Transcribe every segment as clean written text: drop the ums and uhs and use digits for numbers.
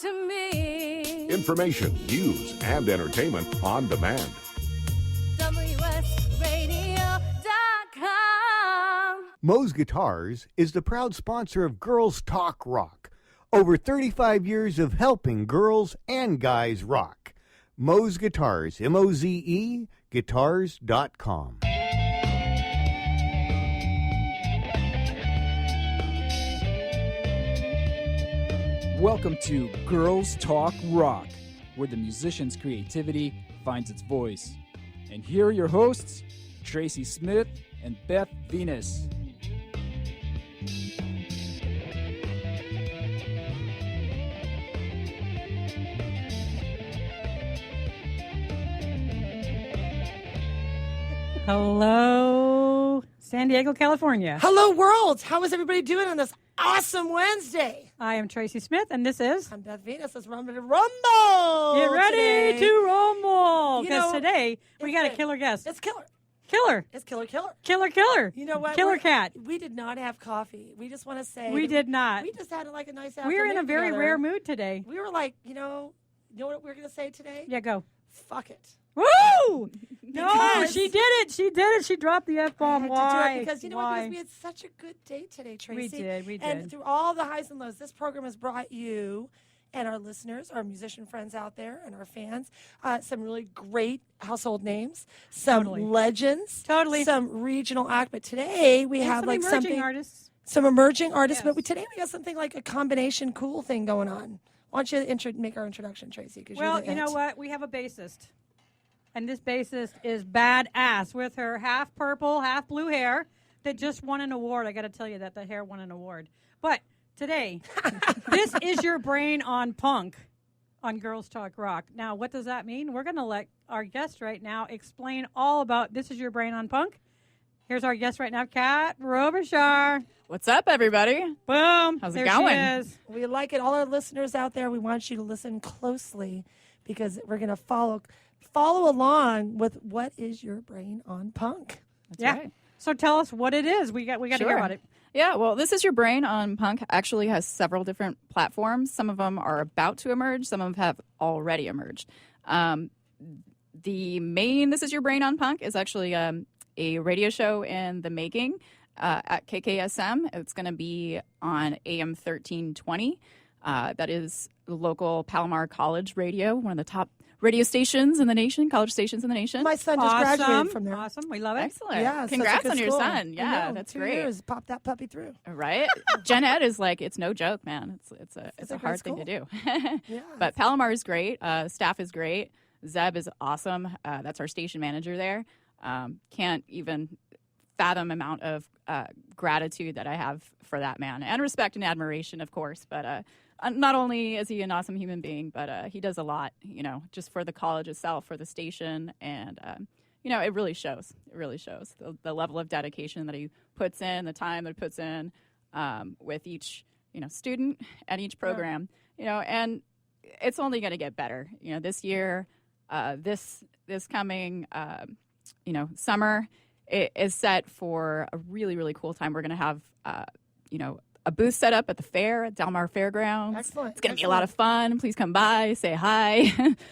to me. Information, news, and entertainment on demand. WSRadio.com. Moe's Guitars is the proud sponsor of Girls Talk Rock. Over 35 years of helping girls and guys rock. Moe's Guitars, M-O-Z-E, guitars.com. Welcome to Girls Talk Rock, where the musician's creativity finds its voice. And here are your hosts, Tracy Smith and Beth Venus. Hello, San Diego, California. Hello, world. How is everybody doing on this awesome Wednesday? I am Tracy Smith, and this is... I'm Beth Venus. Let's rumble to rumble. Get ready today. to rumble. You Because know, today, we got a good. killer guest. It's killer. Killer. It's killer. Killer. You know what? Killer cat. We did not have coffee. We just want to say. We did not. We just had like a nice afternoon. We were in a very together. rare mood today. We were like, you know what we're going to say today? Yeah, go. Fuck it. Woo! No, Because- she did it. She did it. She dropped the F-bomb. I had to Why? do it because you know what? Why? Because we had such a good day today, Tracy. We did. And through all the highs and lows, this program has brought you and our listeners, our musician friends out there, and our fans, some really great household names, some Totally. legends, Totally. some regional act. But today we And have some like emerging something, artists. some emerging artists. Yes. But today we got something like a combination cool thing going on. Why don't you make our introduction, Tracy? 'Cause Well, you're the you know it. what? We have a bassist. And this bassist is badass with her half purple, half blue hair that just won an award. I got to tell you that the hair won an award. But today, this is your brain on punk on Girls Talk Rock. Now, what does that mean? We're going to let our guest right now explain all about This Is Your Brain on Punk. Here's our guest right now, Kathrine Robershaw. What's up, everybody? Boom. How's it There going? She is. We like it. All our listeners out there, we want you to listen closely because we're going to follow along with What Is Your Brain on Punk. That's Yeah. right. So tell us what it is. We got to hear Sure. about it. Yeah, well, This Is Your Brain on Punk actually has several different platforms. Some of them are about to emerge. Some of them have already emerged. The main This Is Your Brain on Punk is actually a radio show in the making at KKSM. It's going to be on AM 1320. That is local Palomar College radio, one of the top radio stations in the nation, college stations in the nation. My son just graduated from there. Awesome. We love it. Excellent. Yeah, Congrats such a good on your school. son. I Yeah, know, that's 2 great. years, pop that puppy through. Right? Gen Ed is like, it's no joke, man. It's a a great hard thing to do. Yeah. But Palomar is great. Staff is great. Zeb is awesome. That's our station manager there. Can't even fathom amount of gratitude that I have for that man, and respect and admiration, of course. But not only is he an awesome human being, but he does a lot, just for the college itself, for the station, and it really shows. It really shows the level of dedication that he puts in, the time that he puts in with each student and each program. And it's only going to get better. This year, this coming summer, it is set for a really, really cool time. We're going to have a booth set up at the fair at Del Mar Fairgrounds. Excellent. It's going to be a lot of fun. Please come by, say hi.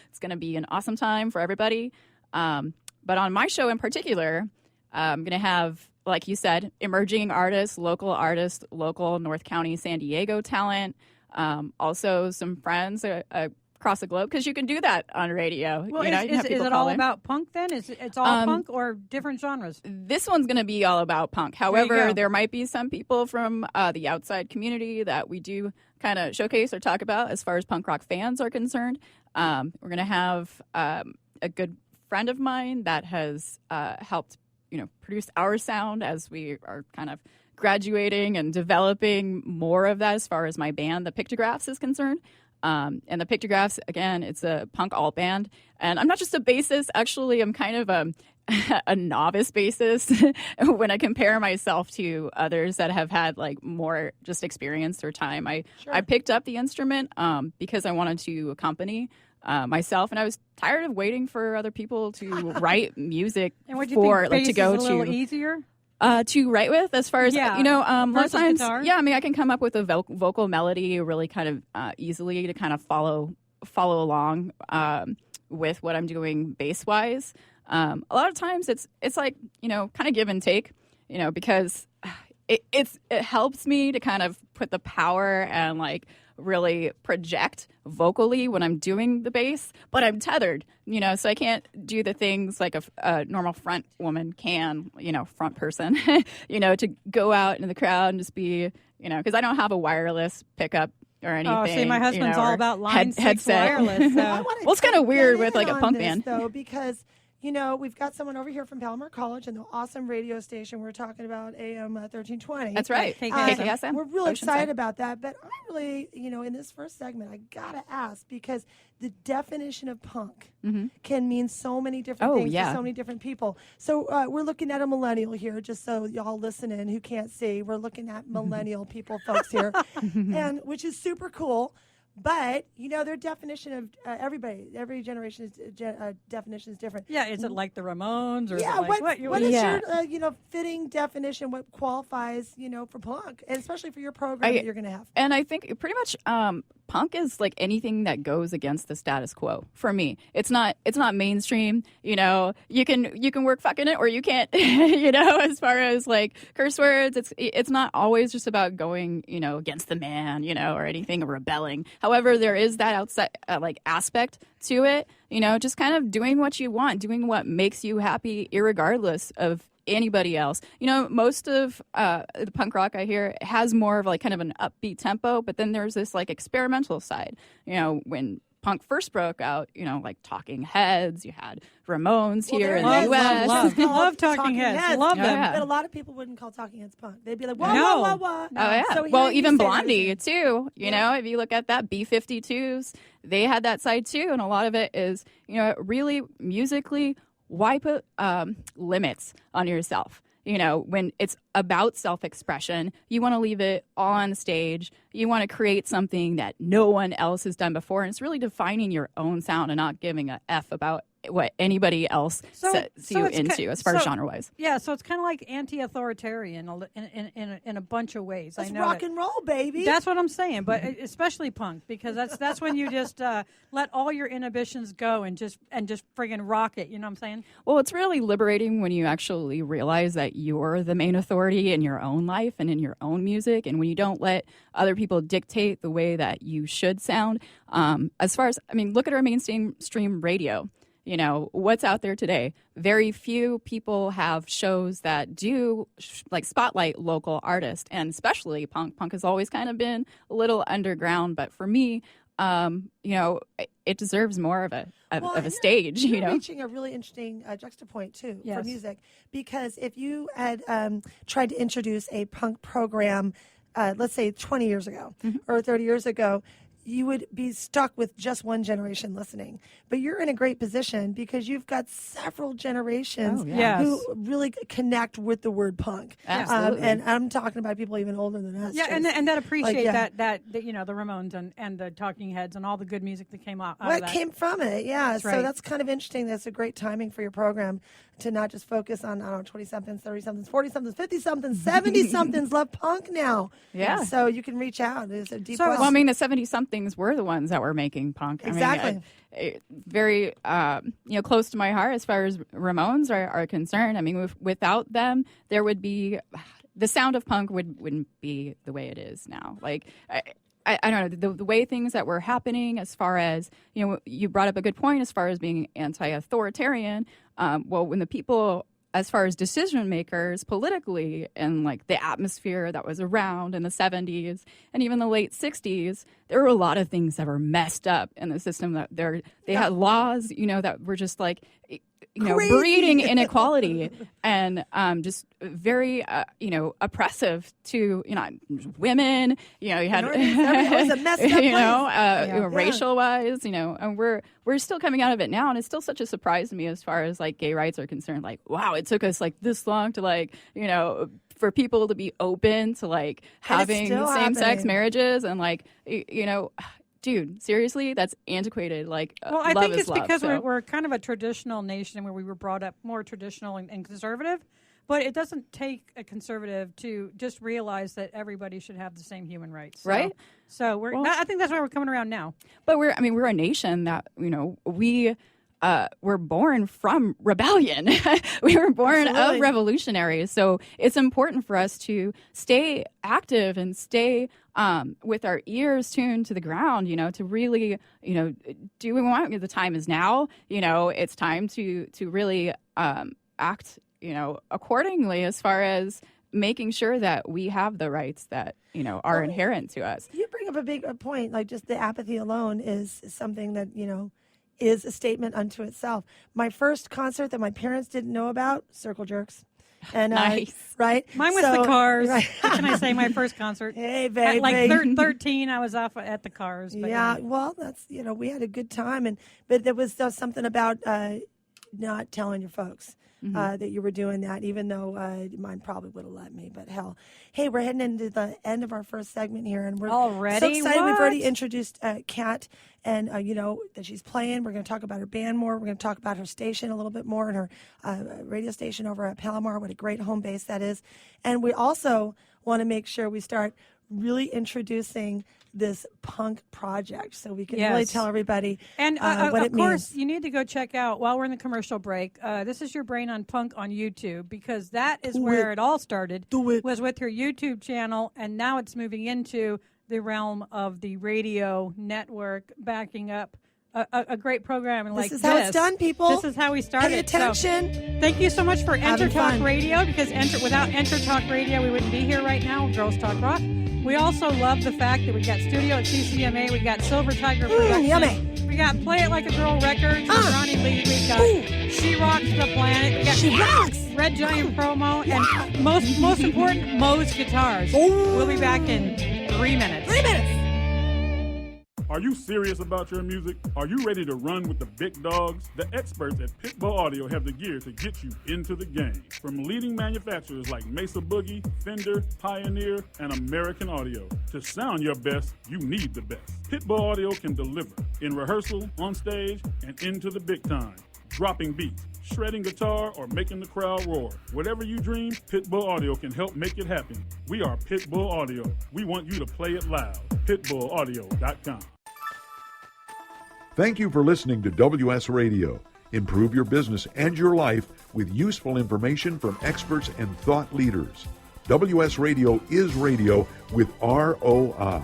It's going to be an awesome time for everybody. But on my show in particular, I'm going to have, like you said, emerging artists, local North County, San Diego talent. Also some friends across the globe, because you can do that on radio. Well, you can have is people it call all in. about punk then? It's all punk or different genres? This one's going to be all about punk. go. However, there might be some people from the outside community that we do kind of showcase or talk about as far as punk rock fans are concerned. We're going to have a good friend of mine that has helped, produce our sound as we are kind of graduating and developing more of that as far as my band, the Pictographs, is concerned. And the Pictographs, again, it's a punk alt band. And I'm not just a bassist. Actually, I'm kind of a novice bassist when I compare myself to others that have had like more just experience or time. I picked up the instrument because I wanted to accompany myself, and I was tired of waiting for other people to write music And what do you for think? like Bass to go is a little to. easier? to write with, as far as a lot of versus times, guitar? I mean, I can come up with a vocal melody really kind of easily to kind of follow along with what I'm doing bass wise. A lot of times it's like, kind of give and take, because it helps me to kind of put the power and like really project vocally when I'm doing the bass, but I'm tethered, so I can't do the things like a normal front woman can, front person, to go out into the crowd and just be, because I don't have a wireless pickup or anything. Oh, see, my husband's all about line 6 headset. wireless. So. I wanna Well, it's kind of get weird in with like a on punk this, band. though, because we've got someone over here from Palomar College and the awesome radio station we're talking about, AM 1320. That's right. KKSM. We're really Oceanside. excited about that, but I really, in this first segment, I gotta ask, because the definition of punk can mean so many different things to so many different people. So we're looking at a millennial here, just so y'all listening who can't see. We're looking at millennial people, folks here, and which is super cool. But their definition of every generation's definition is different. Yeah, is it like the Ramones, or is it like what is your fitting definition? What qualifies for punk, and especially for your program that you're going to have? And I think pretty much punk is like anything that goes against the status quo. For me, it's not mainstream. You can work fucking it, or you can't. As far as like curse words, it's not always just about going against the man, or anything, or rebelling. However, there is that outside aspect to it, just kind of doing what you want, doing what makes you happy, irregardless of anybody else. Most of the punk rock I hear has more of like kind of an upbeat tempo, but then there's this like experimental side. When punk first broke out, like Talking Heads, you had Ramones here in the U.S. Love Talking Heads. Love them. Yeah. But a lot of people wouldn't call Talking Heads punk. They'd be like, whoa, No. whoa, whoa, whoa. Oh, yeah. So Well, hearing even you say Blondie, that- too. If you look at that, B-52s, they had that side, too. And a lot of it is, really musically, why put limits on yourself? When it's about self-expression, you want to leave it all on stage. You want to create something that no one else has done before. And it's really defining your own sound and not giving a F about what anybody else sets you into as far as genre-wise. Yeah, so it's kind of like anti-authoritarian in a bunch of ways. That's I know rock that. and roll, baby. That's what I'm saying, but especially punk, because that's when you just let all your inhibitions go and just friggin' rock it. You know what I'm saying? Well, it's really liberating when you actually realize that you're the main authority in your own life and in your own music, and when you don't let other people dictate the way that you should sound. As far as, look at our mainstream radio. What's out there today? Very few people have shows that do spotlight local artists, and especially punk. Punk has always kind of been a little underground, but for me, it deserves more of a stage. You're reaching a really interesting juxtapoint too for Yes. music, because if you had tried to introduce a punk program, let's say 20 years ago or 30 years ago, you would be stuck with just one generation listening. But you're in a great position because you've got several generations Yes. who really connect with the word punk. Absolutely. And I'm talking about people even older than us. Yeah, Trace. and that appreciate yeah. that the Ramones and the Talking Heads and all the good music that came out of What that. came from it, yeah. That's So right. that's kind of interesting. That's a great timing for your program to not just focus on, 20-somethings, 30-somethings, 40-somethings, 50-somethings, 70-somethings love punk now. Yeah. So you can reach out. There's a deep So- well. Well, the 70-somethings were the ones that were making punk. Exactly. Very, close to my heart as far as Ramones are concerned. Without them, there would be the sound of punk wouldn't be the way it is now. I don't know, the way things that were happening as far as, you brought up a good point as far as being anti-authoritarian. When the people, as far as decision makers politically and the atmosphere that was around in the 70s and even the late 60s, there were a lot of things that were messed up in the system. That they had laws, that were just Crazy. breeding inequality and just very, oppressive to, women. You had it was a messed up place. racial wise, and we're still coming out of it now, and it's still such a surprise to me as far as gay rights are concerned. Wow, it took us this long to for people to be open to having still same-sex happening. marriages and dude, seriously, that's antiquated. Well, love I think is it's love, because so. we're kind of a traditional nation where we were brought up more traditional and conservative. But it doesn't take a conservative to just realize that everybody should have the same human rights. Right. So I think that's why we're coming around now. But we're a nation that, we were born from rebellion. We were born of revolutionaries. So it's important for us to stay active and stay with our ears tuned to the ground, to really, do we want, the time is now, it's time to really act, accordingly as far as making sure that we have the rights that, are inherent to us. You bring up a big point, like just the apathy alone is something that, is a statement unto itself. My first concert that my parents didn't know about, Circle Jerks. And nice. Right? Mine was the Cars. Right. What can I say? My first concert. Hey, baby. At like 13, I was off at the Cars. But yeah, well, that's, we had a good time. But there was something about not telling your folks. That you were doing that, even though mine probably would have let me. But hell, hey, we're heading into the end of our first segment here, and we're already so excited. What? We've already introduced Kat, and that she's playing. We're going to talk about her band more. We're going to talk about her station a little bit more, and her radio station over at Palomar. What a great home base that is. And we also want to make sure we start really introducing this punk project so we can really tell everybody what it means. Of course, you need to go check out, while we're in the commercial break, This Is Your Brain on Punk on YouTube, because that is where it all started, was with her YouTube channel, and now it's moving into the realm of the radio network backing up a great program. And this is how it's done, people. This is how we started. Pay attention. So, thank you so much for Enter Talk Radio, because without Enter Talk Radio, we wouldn't be here right now, Girls Talk Rock. We also love the fact that we got studio at CCMA, we got Silver Tiger Productions, yummy. We got Play It Like a Girl Records with Ronnie Lee, we got She Rocks the Planet, we got She Rocks. Red Giant Promo, and most important, Moe's Guitars. We'll be back in 3 minutes. 3 minutes. Are you serious about your music? Are you ready to run with the big dogs? The experts at Pitbull Audio have the gear to get you into the game. From leading manufacturers like Mesa Boogie, Fender, Pioneer, and American Audio. To sound your best, you need the best. Pitbull Audio can deliver in rehearsal, on stage, and into the big time. Dropping beats, shredding guitar, or making the crowd roar. Whatever you dream, Pitbull Audio can help make it happen. We are Pitbull Audio. We want you to play it loud. PitbullAudio.com. Thank you for listening to WS Radio. Improve your business and your life with useful information from experts and thought leaders. WS Radio is radio with ROI.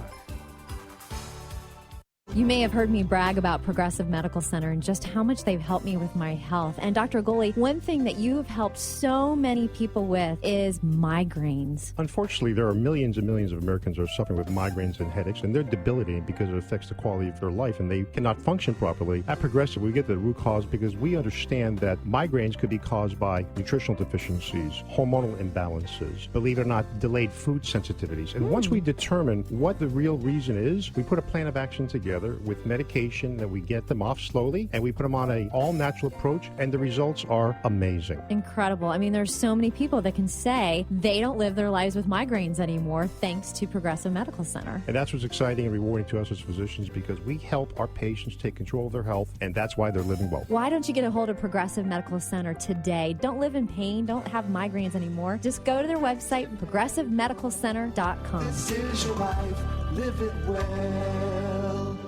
You may have heard me brag about Progressive Medical Center and just how much they've helped me with my health. And Dr. Goley, one thing that you have helped so many people with is migraines. Unfortunately, there are millions and millions of Americans who are suffering with migraines and headaches, and they're debilitating because it affects the quality of their life, and they cannot function properly. At Progressive, we get the root cause because we understand that migraines could be caused by nutritional deficiencies, hormonal imbalances, believe it or not, delayed food sensitivities. And once we determine what the real reason is, we put a plan of action together with medication that we get them off slowly, and we put them on an all-natural approach, and the results are amazing. Incredible. I mean, there's so many people that can say they don't live their lives with migraines anymore thanks to Progressive Medical Center. And that's what's exciting and rewarding to us as physicians, because we help our patients take control of their health, and that's why they're living well. Why don't you get a hold of Progressive Medical Center today? Don't live in pain. Don't have migraines anymore. Just go to their website, progressivemedicalcenter.com. This is your life. Live it well.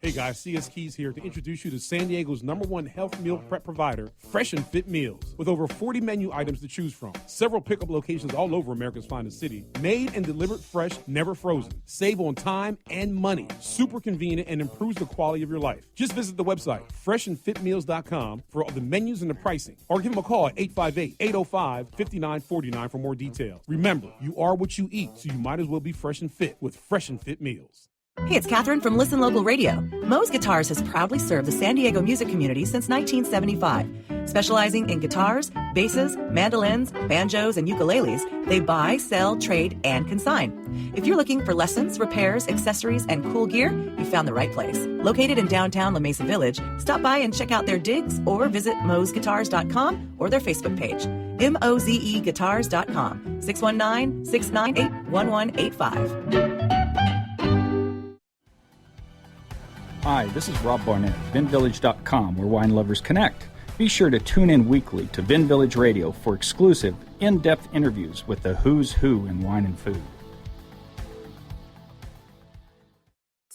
Hey guys, CS Keys here to introduce you to San Diego's #1 health meal prep provider, Fresh and Fit Meals. With over 40 menu items to choose from, several pickup locations all over America's finest city, made and delivered fresh, never frozen. Save on time and money. Super convenient and improves the quality of your life. Just visit the website, freshandfitmeals.com, for all the menus and the pricing. Or give them a call at 858-805-5949 for more details. Remember, you are what you eat, so you might as well be fresh and fit with Fresh and Fit Meals. Hey, it's Kathrine from Listen Local Radio. Moe's Guitars has proudly served the San Diego music community since 1975. Specializing in guitars, basses, mandolins, banjos, and ukuleles, they buy, sell, trade, and consign. If you're looking for lessons, repairs, accessories, and cool gear, you found the right place. Located in downtown La Mesa Village, stop by and check out their digs or visit moesguitars.com or their Facebook page. mozeguitars.com, 619-698-1185. Hi, this is Rob Barnett, VinVillage.com, where wine lovers connect. Be sure to tune in weekly to Vin Village Radio for exclusive, in-depth interviews with the who's who in wine and food.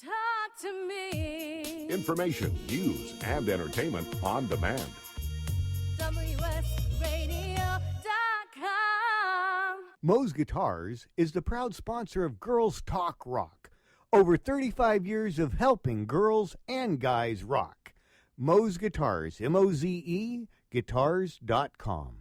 Talk to me. Information, news, and entertainment on demand. WSRadio.com. Moe's Guitars is the proud sponsor of Girls Talk Rock. Over 35 years of helping girls and guys rock. Moe's Guitars, M-O-Z-E, guitars.com.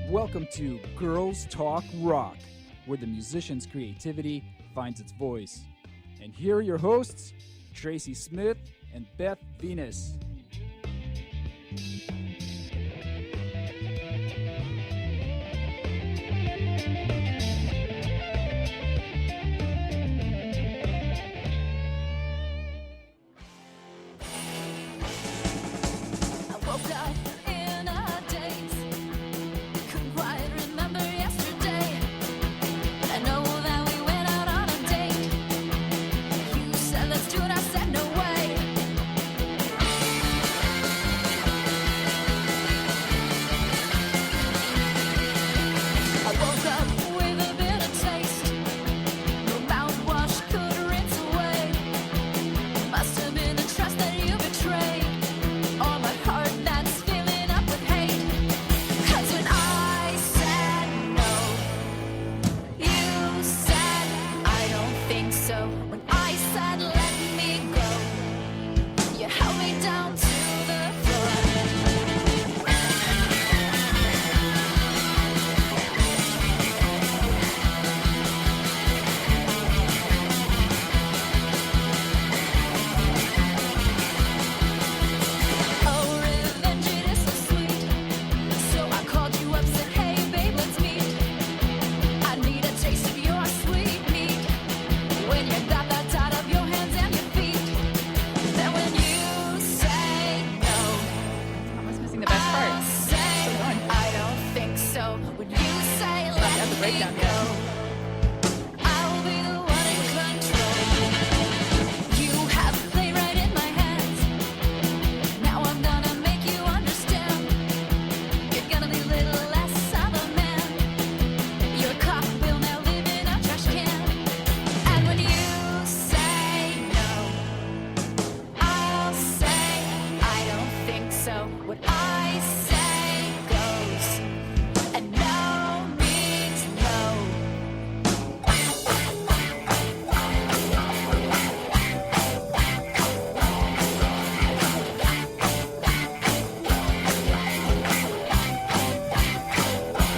Welcome to Girls Talk Rock, where the musician's creativity finds its voice. And here are your hosts, Tracy Smith and Beth Venus.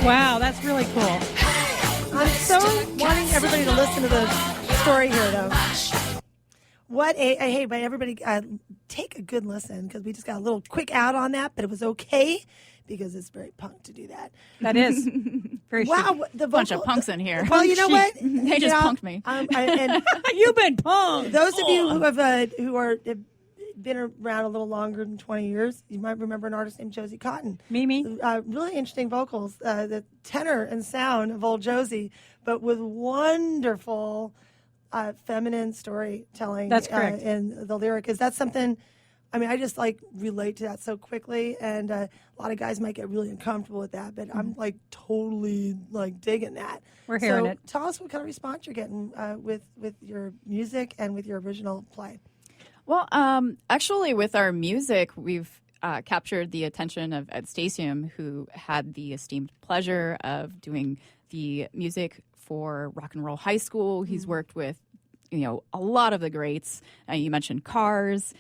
Wow, that's really cool. I'm so wanting everybody to listen to the story here, though. Hey, but everybody, take a good listen, because we just got a little quick out on that, but it was okay because it's very punk to do that. That is very wow. chic. The bunch of punks in here. Well, you know what? They just punked me. And you've been punked. Those of you who have been around a little longer than 20 years, you might remember an artist named Josie Cotton. Mimi. Really interesting vocals, the tenor and sound of old Josie, but with wonderful feminine storytelling. That's correct. In the lyric. Is that something, I mean, I just relate to that so quickly, and a lot of guys might get really uncomfortable with that, but I'm totally digging that. We're hearing it. Tell us what kind of response you're getting with your music and with your original play. Well, actually, with our music, we've captured the attention of Ed Stasium, who had the esteemed pleasure of doing the music for Rock and Roll High School. He's worked with, a lot of the greats. You mentioned Cars.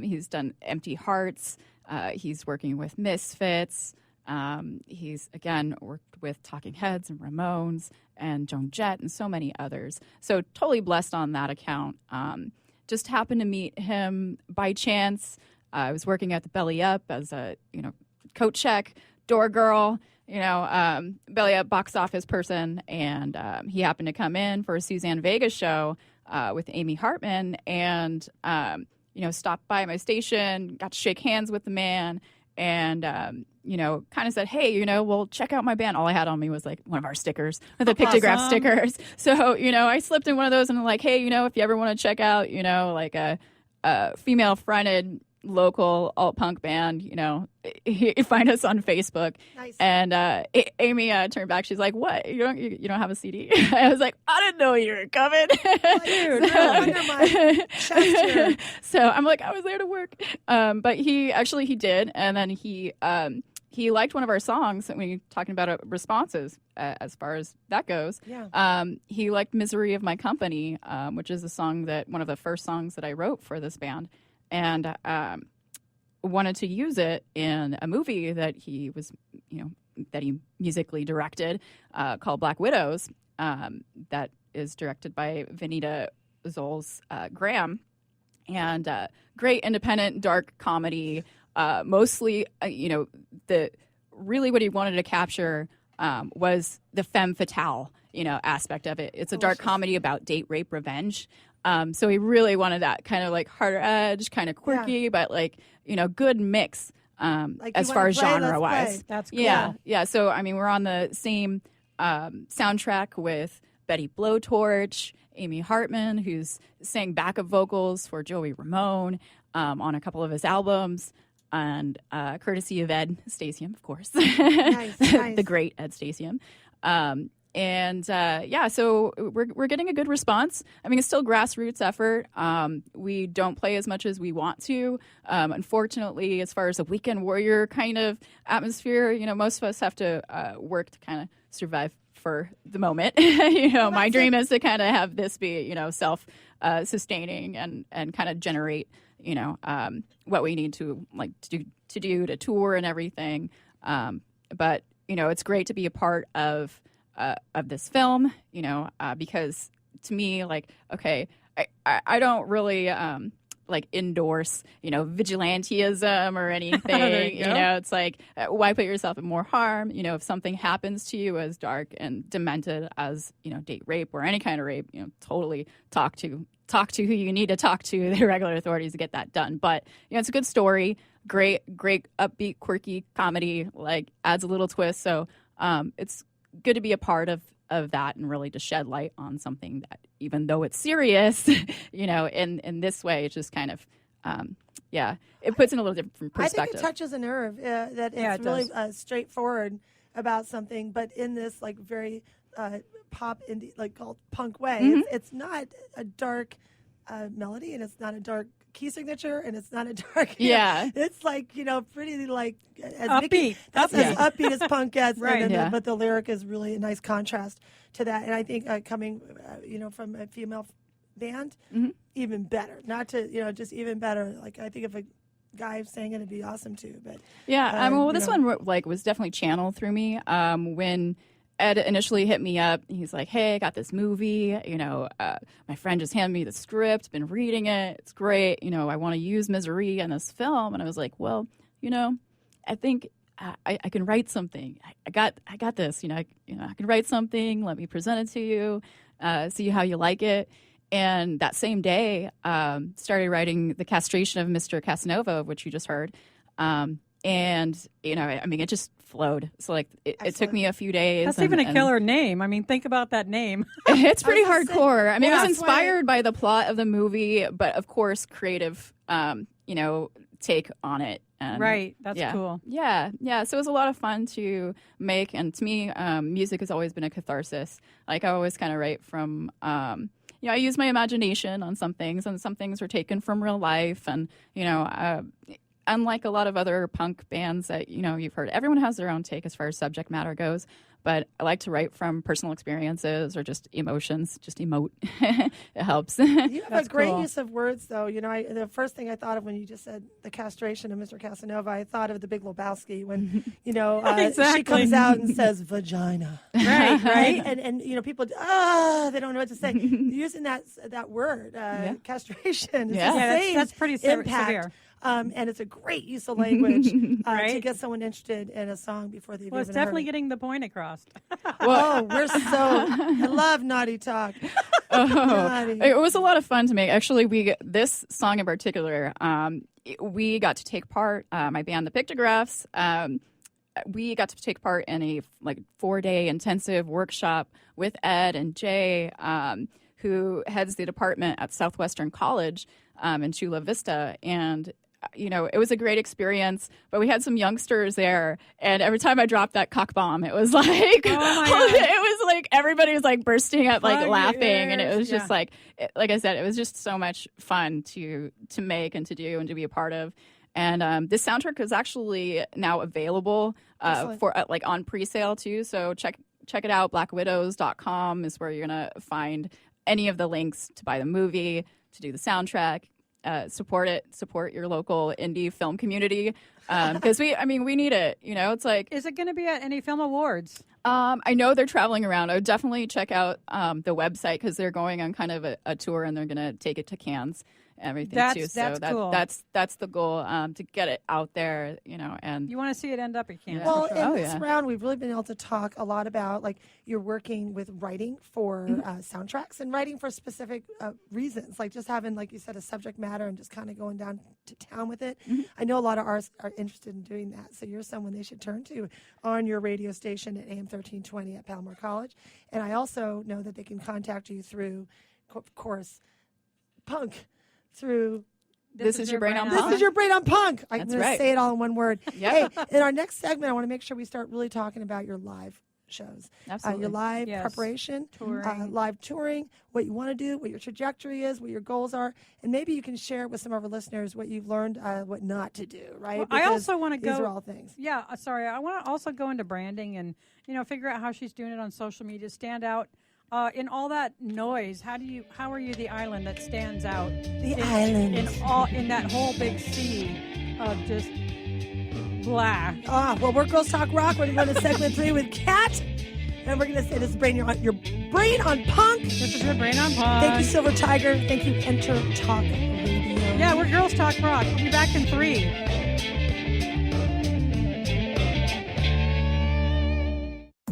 He's done Empty Hearts. He's working with Misfits. He's, again, worked with Talking Heads and Ramones and Joan Jett and so many others. So totally blessed on that account. Just happened to meet him by chance. I was working at the Belly Up as a, coat check, door girl, Belly Up box office person. And he happened to come in for a Suzanne Vega show with Amy Hartman and, stopped by my station, got to shake hands with the man. And, kind of said, hey, well, check out my band. All I had on me was like one of our stickers, the Pictograph stickers. So, I slipped in one of those and like, hey, if you ever want to check out, like a female fronted local alt punk band, you find us on Facebook. Nice. And Amy turned back. She's like, "What? You don't have a CD?" I was like, "I didn't know you were coming." Dude, under my chest here. So I'm like, I was there to work. But he did, and then he liked one of our songs when we talking about responses as far as that goes. Yeah. He liked "Misery of My Company," which is one of the first songs that I wrote for this band. And wanted to use it in a movie that he was, that he musically directed called Black Widows, that is directed by Vanita Zoles Graham. And great independent dark comedy, mostly, really what he wanted to capture was the femme fatale, aspect of it. It's a dark comedy about date rape revenge. So he really wanted that kind of like harder edge, kind of quirky, but like, good mix as far as genre wise. That's cool. Yeah. So, I mean, we're on the same soundtrack with Betty Blowtorch, Amy Hartman, who's sang backup vocals for Joey Ramone on a couple of his albums. And courtesy of Ed Stasium, of course. Nice. The great Ed Stasium. So we're getting a good response. I mean, it's still grassroots effort. We don't play as much as we want to. Unfortunately, as far as a weekend warrior kind of atmosphere, most of us have to work to kind of survive for the moment. My dream is to kind of have this be, self-sustaining and kind of generate, what we need to to tour and everything. But it's great to be a part of this film, because to me, like, okay, I don't really endorse, vigilantism or anything. It's like, why put yourself in more harm? If something happens to you as dark and demented as, date rape or any kind of rape, totally talk to who you need to talk to, the regular authorities, to get that done. But, it's a good story, great, upbeat, quirky comedy, like adds a little twist. So it's good to be a part of that and really to shed light on something that, even though it's serious, in this way, it's just kind of, it puts in a little different perspective. I think it touches a nerve that it's really straightforward about something, but in this like very pop indie, like called punk way. Mm-hmm. It's not a dark melody, and it's not a dark key signature, and it's not a dark. It's like pretty like as upbeat. That's as upbeat as punk gets, right? But the lyric is really a nice contrast to that, and I think coming from a female band, even better. Not to just even better. Like I think if a guy sang it, it'd be awesome too. But this one was definitely channeled through me when Ed initially hit me up. He's like, hey, I got this movie. My friend just handed me the script, been reading it. It's great. I want to use Misery in this film. And I was like, well, I think I can write something. I got this. I can write something. Let me present it to you. See how you like it. And that same day, started writing The Castration of Mr. Casanova, which you just heard. It just flowed. So it took me a few days. That's even a killer name. I mean, think about that name. It's pretty hardcore. It was inspired by the plot of the movie, but of course, creative, take on it. And, right. That's cool. Yeah. So it was a lot of fun to make. And to me, music has always been a catharsis. Like I always kind of write from, I use my imagination on some things, and some things were taken from real life. And, unlike a lot of other punk bands that, you've heard, everyone has their own take as far as subject matter goes. But I like to write from personal experiences or just emotions, just emote. It helps. You have a great use of words, though. The first thing I thought of when you just said The Castration of Mr. Casanova, I thought of The Big Lebowski when, exactly. she comes out and says vagina. Right. And people, they don't know what to say. Using that word, castration, that's pretty impact. severe. And it's a great use of language to get someone interested in a song before they've even it's definitely heard getting the point across. I love naughty talk. Naughty. It was a lot of fun to make. Actually, this song in particular, we got to take part, my band, the Pictographs, we got to take part in a 4-day intensive workshop with Ed and Jay, who heads the department at Southwestern College in Chula Vista. And it was a great experience, but we had some youngsters there, and every time I dropped that cock bomb, it was like, it was like everybody was like bursting up, like laughing, and it was just like I said, it was just so much fun to make and to do and to be a part of. And this soundtrack is actually now available for on pre-sale too. So check it out. BlackWidows.com is where you're gonna find any of the links to buy the movie, to do the soundtrack. Support your local indie film community, because we need it. It's like, is it going to be at any film awards? I know they're traveling around. I would definitely check out the website, because they're going on kind of a tour, and they're going to take it to Cannes. Everything too. So cool. That's the goal, to get it out there, and you want to see it end up at Cannes. Well, in this round, we've really been able to talk a lot about you're working with writing for soundtracks and writing for specific reasons, like just having, like you said, a subject matter and just kind of going down to town with it. I know a lot of artists are interested in doing that, so you're someone they should turn to on your radio station at AM 1320 at Palomar College. And I also know that they can contact you through, of course, Punk. Through This is your brain on punk. This is your brain on punk. I'm That's going right. to say it all in one word. Yep. Hey, in our next segment, I want to make sure we start really talking about your live shows. Absolutely. Your live Yes. preparation, Touring. live touring, what you want to do, what your trajectory is, what your goals are, and maybe you can share with some of our listeners what you've learned, what not to do, right? Well, I Because also want to go. These are all things. Yeah, sorry. I want to also go into branding and figure out how she's doing it on social media, stand out. In all that noise, how are you the island that stands out? Island. In that whole big sea of just blah. Well, we're Girls Talk Rock. We're going to segment 3 with Kat. And we're going to say this is your brain on punk. This is your brain on punk. Thank you, Silver Tiger. Thank you, Enter Talk Radio. Yeah, we're Girls Talk Rock. We'll be back in 3.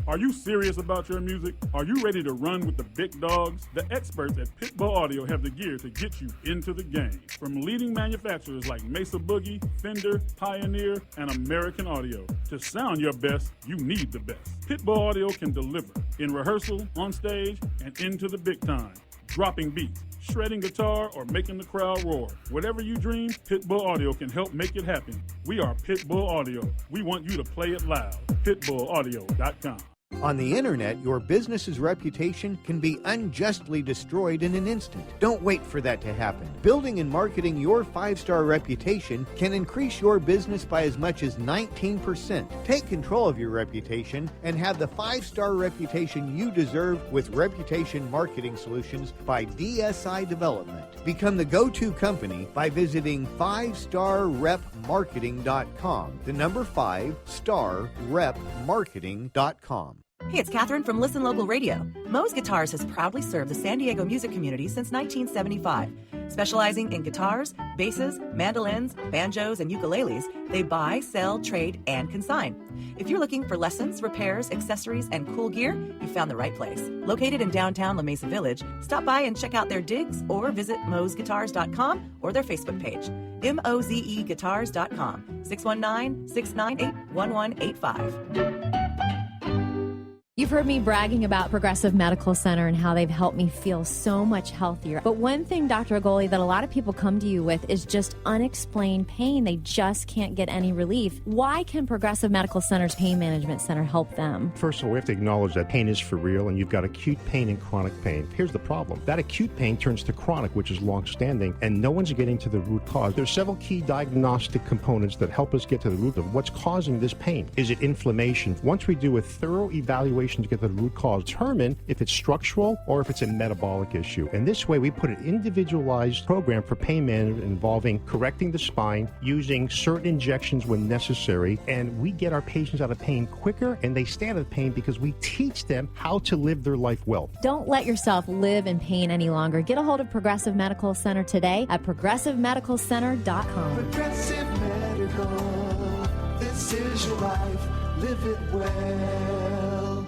Are you serious about your music? Are you ready to run with the big dogs? The experts at Pitbull Audio have the gear to get you into the game. From leading manufacturers like Mesa Boogie, Fender, Pioneer, and American Audio. To sound your best, you need the best. Pitbull Audio can deliver in rehearsal, on stage, and into the big time. Dropping beats, shredding guitar, or making the crowd roar. Whatever you dream, Pitbull Audio can help make it happen. We are Pitbull Audio. We want you to play it loud. PitbullAudio.com. On the internet, your business's reputation can be unjustly destroyed in an instant. Don't wait for that to happen. Building and marketing your 5-star reputation can increase your business by as much as 19%. Take control of your reputation and have the 5-star reputation you deserve with Reputation Marketing Solutions by DSI Development. Become the go-to company by visiting 5starrepmarketing.com. The number 5starrepmarketing.com. Hey, it's Kathrine from Listen Local Radio. Moe's Guitars has proudly served the San Diego music community since 1975. Specializing in guitars, basses, mandolins, banjos, and ukuleles, they buy, sell, trade, and consign. If you're looking for lessons, repairs, accessories, and cool gear, you found the right place. Located in downtown La Mesa Village, stop by and check out their digs or visit moesguitars.com or their Facebook page. mozeguitars.com, 619-698-1185. You've heard me bragging about Progressive Medical Center and how they've helped me feel so much healthier. But one thing, Dr. Agoli, that a lot of people come to you with is just unexplained pain. They just can't get any relief. Why can Progressive Medical Center's Pain Management Center help them? First of all, we have to acknowledge that pain is for real, and you've got acute pain and chronic pain. Here's the problem. That acute pain turns to chronic, which is long-standing, and no one's getting to the root cause. There's several key diagnostic components that help us get to the root of what's causing this pain. Is it inflammation? Once we do a thorough evaluation to get to the root cause, determine if it's structural or if it's a metabolic issue. And this way, we put an individualized program for pain management involving correcting the spine, using certain injections when necessary, and we get our patients out of pain quicker, and they stay out of pain because we teach them how to live their life well. Don't let yourself live in pain any longer. Get a hold of Progressive Medical Center today at progressivemedicalcenter.com. Progressive Medical, this is your life, live it well.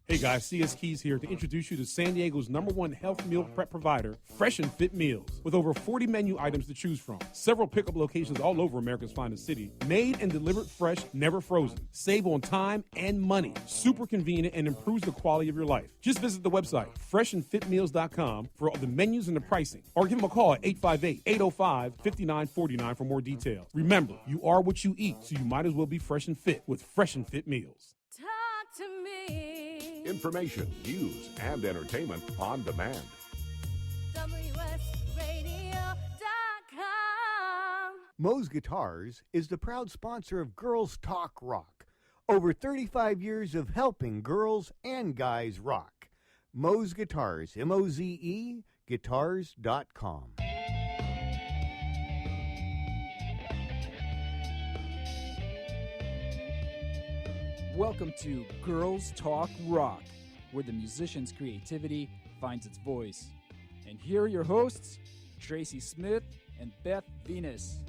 Hey Hey guys, CS Keys here to introduce you to San Diego's #1 health meal prep provider, Fresh and Fit Meals. With over 40 menu items to choose from, several pickup locations all over America's finest city, made and delivered fresh, never frozen. Save on time and money. Super convenient and improves the quality of your life. Just visit the website, freshandfitmeals.com, for all the menus and the pricing. Or give them a call at 858-805-5949 for more details. Remember, you are what you eat, so you might as well be fresh and fit with Fresh and Fit Meals. Talk to me. Information, news, and entertainment on demand. WSRadio.com. Moe's Guitars is the proud sponsor of Girls Talk Rock. Over 35 years of helping girls and guys rock. Moe's Guitars, M-O-Z-E, guitars.com. Welcome to Girls Talk Rock, where the musician's creativity finds its voice. And here are your hosts, Tracy Smith and Beth Venus.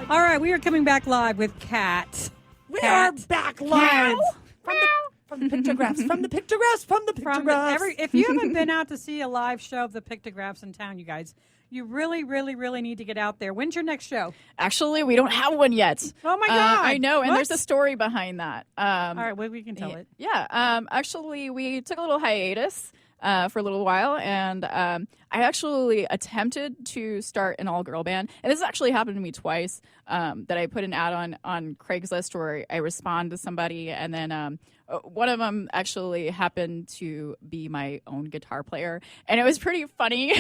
All right, we are coming back live with Kat. We are back live from the Pictographs. If you haven't been out to see a live show of the Pictographs in town, you guys, you really, really, really need to get out there. When's your next show? Actually, we don't have one yet. Oh, my God. I know, and What? there's a story behind that. All right, well, we can tell it. Yeah. Actually, we took a little hiatus for a little while, and I actually attempted to start an all-girl band. And this has actually happened to me twice, that I put an ad on Craigslist where I respond to somebody, and then one of them actually happened to be my own guitar player. And it was pretty funny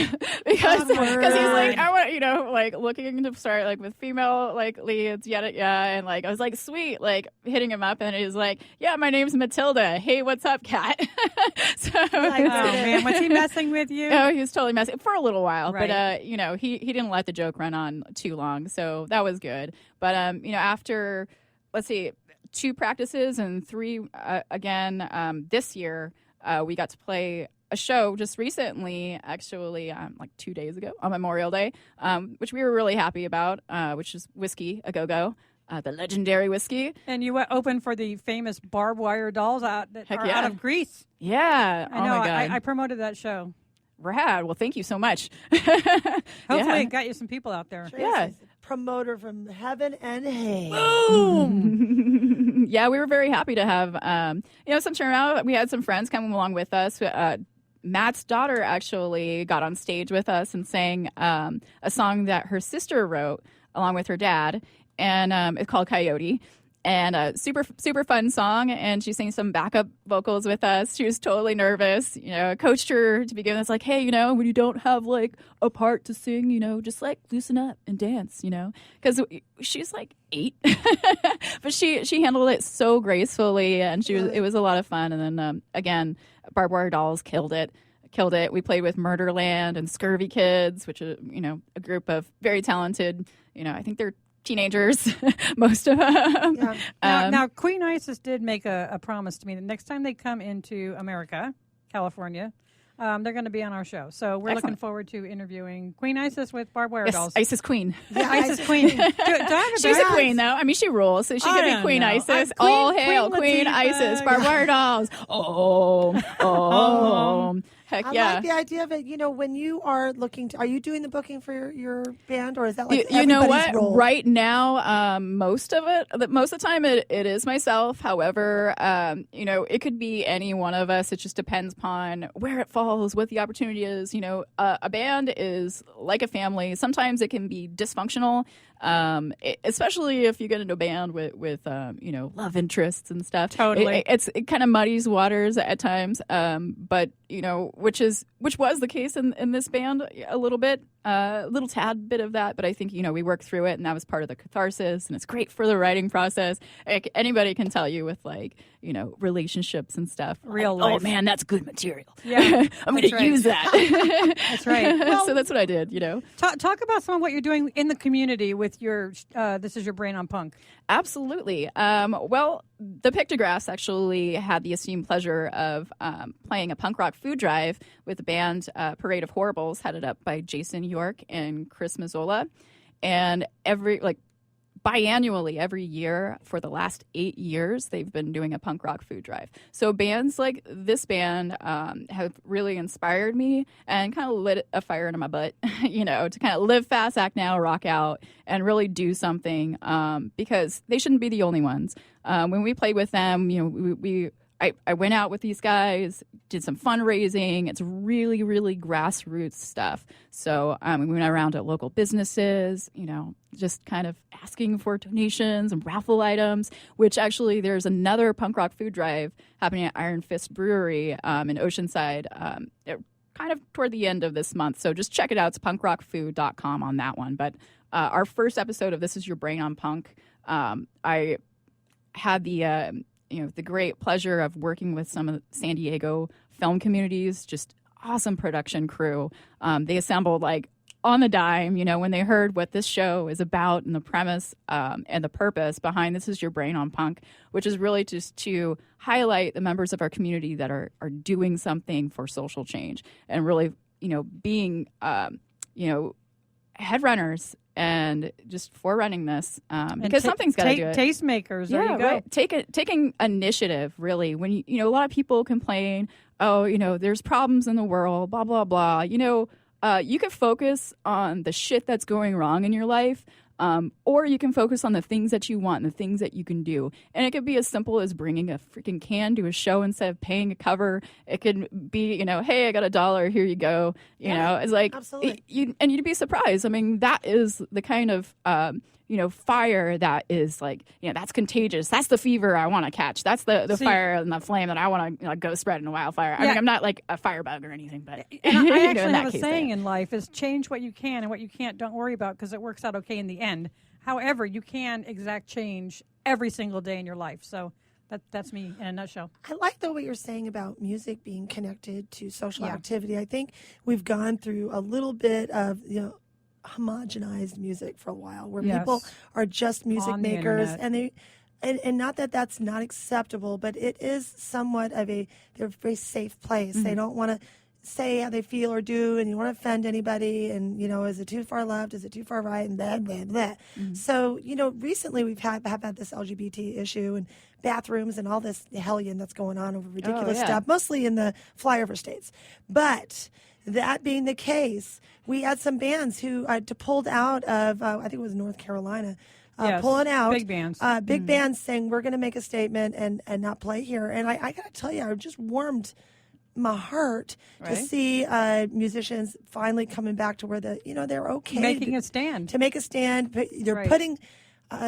because he's like, I want, like looking to start like with female like leads, and like I was like, sweet, like hitting him up, and he's like, yeah, my name's Matilda. Hey, what's up, Kat? So, man, was he messing with you? No, he was totally messing for a little while, Right. but he didn't let the joke run on too long, so that was good. But after, let's see, 2 practices and 3 again this year, we got to play a show just recently, actually like 2 days ago on Memorial Day, which we were really happy about, which is Whiskey A Go Go. The legendary whiskey. And you went open for the famous barbed wire dolls that are out of Greece. Yeah. I know. Oh my God. I promoted that show. Rad. Well, thank you so much. Hopefully it got you some people out there. Tracy's a promoter from heaven and hell. Boom! Yeah, we were very happy to have some turnout. We had some friends come along with us. Matt's daughter actually got on stage with us and sang a song that her sister wrote along with her dad, and it's called Coyote. And a super, super fun song, and she sang some backup vocals with us. She was totally nervous. I coached her to begin with, like, hey, when you don't have, like, a part to sing, just, like, loosen up and dance, Because she's, like, 8. But she handled it so gracefully, and it was a lot of fun. And then, again, Barbed Wire Dolls killed it. We played with Murderland and Scurvy Kids, which are, a group of very talented, I think they're teenagers, most of them. Yeah. Now, Queen Isis did make a promise to me that next time they come into America, California, they're going to be on our show. So we're looking forward to interviewing Queen Isis with barbed wire dolls. Isis Queen. Yeah, Isis Queen. She's a queen, though. I mean, she rules, so she could be Queen Isis. All hail Queen Isis, barbed wire dolls. Heck yeah. I like the idea of it. When you are are you doing the booking for your band, or is that like you know everybody's what? role? Right now, most of the time it is myself. However, it could be any one of us. It just depends upon where it falls, what the opportunity is. A band is like a family. Sometimes it can be dysfunctional. Especially if you get into a band with love interests and stuff. Totally. It kind of muddies waters at times. But which was the case in this band a little bit, a little tad bit of that. But I think, we worked through it, and that was part of the catharsis, and it's great for the writing process. Anybody can tell you with relationships and stuff. Real life. Oh man, that's good material. Yeah. I'm going to use that. That's right. Well, so that's what I did, Talk about some of what you're doing in the community with your, This Is Your Brain on Punk. Absolutely. Well, the Pictographs actually had the esteemed pleasure of playing a punk rock food drive with the band Parade of Horribles, headed up by Jason York and Chris Mazzola. And biannually, every year for the last 8 years, they've been doing a punk rock food drive. So bands like this band have really inspired me and kind of lit a fire into my butt, to kind of live fast, act now, rock out, and really do something because they shouldn't be the only ones. When we played with them, I went out with these guys, did some fundraising. It's really, really grassroots stuff. So we went around to local businesses, just kind of asking for donations and raffle items, which actually there's another punk rock food drive happening at Iron Fist Brewery in Oceanside kind of toward the end of this month. So just check it out. It's punkrockfood.com on that one. But our first episode of This Is Your Brain on Punk, I had the great pleasure of working with some of the San Diego film communities, just awesome production crew. They assembled on the dime, when they heard what this show is about and the premise and the purpose behind This Is Your Brain on Punk, which is really just to highlight the members of our community that are doing something for social change and really, being, headrunners and just forerunning this because something's got to do it. Tastemakers, there you go. Right. Taking initiative, really. When a lot of people complain, there's problems in the world, blah blah blah. You can focus on the shit that's going wrong in your life, or you can focus on the things that you want and the things that you can do. And it could be as simple as bringing a freaking can to a show instead of paying a cover. It could be, hey, I got $1, here you go. It's like, absolutely. You'd be surprised. I mean, that is the kind of, fire that is that's contagious. That's the fever I want to catch. That's the fire and the flame that I want to go spread in a wildfire. I mean, I'm not like a firebug or anything, but and I actually have a saying in life is change what you can, and what you can't, don't worry about, because it works out okay in the end. However, you can exact change every single day in your life. So that's me in a nutshell. I like what you're saying about music being connected to social activity. I think we've gone through a little bit of, homogenized music for a while, where people are just music makers, and and not that that's not acceptable, but it is somewhat of they're a very safe place. They don't want to say how they feel or do, and you don't want to offend anybody, and is it too far left, is it too far right, and blah blah blah. So recently we've have had this LGBT issue and bathrooms and all this hellion that's going on over ridiculous stuff, mostly in the flyover states. But that being the case, we had some bands who pulled out of, I think it was North Carolina, pulling out. Big bands. Big bands saying, we're going to make a statement and not play here. And I got to tell you, I just warmed my heart to see musicians finally coming back to where they're okay. Making a stand. To make a stand. They're putting...